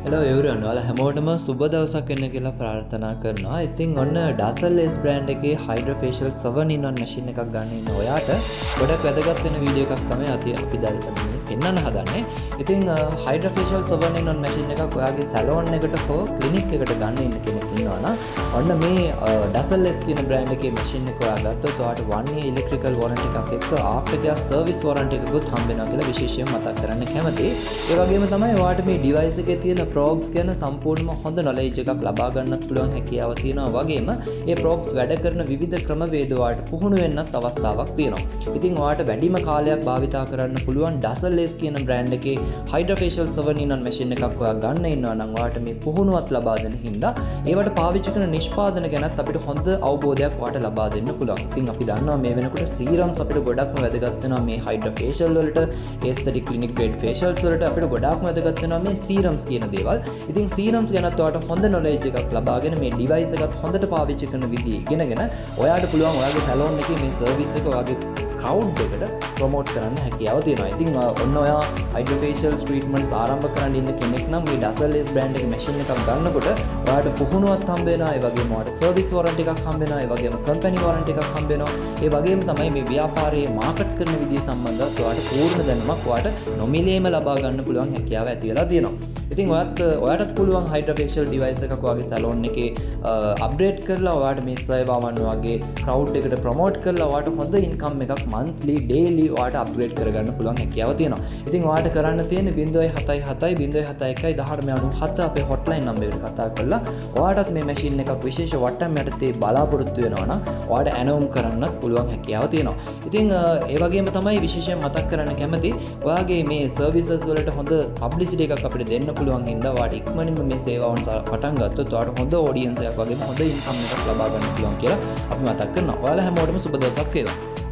Hello එවුරන් ඔයාලා හැමෝටම සුබ දවසක් වෙන්න කියලා ප්‍රාර්ථනා කරනවා. ඉතින් ඔන්න ඩසල් S brand එකේ Hydra Facial 7 in 1 machine එකක් ගන්න ඉන්න ඔයාට ගොඩක් වැදගත් වෙන වීඩියෝ එකක් තමයි අපි දැන් පෙන්වන්න හදන්නේ. ඉතින් Hydra Facial 7 in 1 machine එකක් ඔයාගේ සැලෝන් එකට හෝ ක්ලිනික් එකට ගන්න ඉන්න කෙනෙක් ඉන්නවා නම් ඔන්න මේ ඩසල් S කියන brand එකේ machine එක ඔයා ගත්තොත් ඔයාට 1 year electrical warranty එකක් එක්ක after care service warranty එකකුත් හම්බ වෙනවා කියලා විශේෂයෙන් මතක් කරන්න කැමතියි. ඒ වගේම තමයි ඔයාට මේ device එකේ තියෙන probes ගැන සම්පූර්ණම හොඳ knowledge එකක් ලබා ගන්නත් පුළුවන් හැකියාව තියෙනවා. වගේම ඒ probes වැඩ කරන විවිධ ක්‍රමවේද ඔයාට පුහුණු වෙන්නත් අවස්ථාවක් තියෙනවා. ඉතින් ඔයාට වැඩිම කාලයක් භාවිතා කරන්න පුළුවන් Dazzle S කියන brand එකේ Hydra Facial 7 in 1 machine එකක් ඔයා ගන්න ඉන්නවා නම් ඔයාට මේ පුහුණුවත් ලබා දෙන හින්දා ඒවට පාවිච්චි කරන නිෂ්පාදන ගැනත් අපිට හොඳ අවබෝධයක් ඔයාට ලබා දෙන්න පුළුවන්. ඉතින් අපි දන්නවා මේ වෙනකොට serums අපිට ගොඩක්ම වැදගත් වෙනවා මේ Hydra Facial වලට, aesthetic clinic grade facials වලට අපිට ගොඩක්ම වැදගත් වෙනවා මේ serums කියන දේවල්. ඉතින් serums ගැනත් ඔයාලට හොඳ knowledge එකක් ලබාගෙන මේ device එකත් හොඳට පාවිච්චි කරන විදිය ඉගෙනගෙන ඔයාලට පුළුවන් ඔයාගේ salon එකේ මේ service එක ඔයාගේ crowd එකට promote කරන්න හැකියාව තියෙනවා. ඉතින් ඔන්න ඔයා Hydra Facial treatments ආරම්භ කරන්න ඉන්න කෙනෙක් නම් මේ Dazzle S brand එකේ machine එකක් ගන්නකොට ඔයාලට පුහුණුවක් හම්බ වෙනවා. ඒ වගේම ඔයාලට service warranty එකක් හම්බ වෙනවා. ඒ වගේම company warranty එකක් හම්බ වෙනවා. ඒ වගේම තමයි මේ ව්‍යාපාරයේ market කරන විදිය සම්බන්ධව ඔයාලට පූර්ණ දැනුමක් ඔයාලට නොමිලේම ලබා ගන්න පුළුවන් හැකියාව ඇති වෙලා තියෙනවා. ඉතින් ඔයාටත් පුළුවන් Hydra Facial device එකක් ඔයාගේ salon එකේ upgrade කරලා ඔයාට මේ සේවාවන් ඔයාගේ crowd එකට promote කරලා ඔයාට හොඳ income එකක් monthly daily ඔයාට upgrade කරගන්න පුළුවන් හැකියාව තියෙනවා. ඉතින් ඔයාට කරන්න තියෙන්නේ 077 071 1997 අපේ hotline number එකට කතා කරලා ඔයාටත් මේ machine එකක් විශේෂ වටම් යටතේ බලාපොරොත්තු වෙනවා නම් ඔයාට ඇනවුම් කරන්නත් පුළුවන් හැකියාව තියෙනවා. ඉතින් ඒ වගේම තමයි විශේෂයෙන් මතක් කරන්න කැමති ඔයාගේ මේ services වලට හොඳ publicity එකක් අපිට දෙන්න පුළුවන් හින්දා ඔයාට ඉක්මනින්ම මේ සේවාවන් පටන් ගත්තොත් ඔයාට හොඳ audience එකක් වගේම හොඳ income එකක් ලබා ගන්න පුළුවන් කියලා අපි මතක් කරනවා. ඔයාලා හැමෝටම සුබ දවසක් වේවා.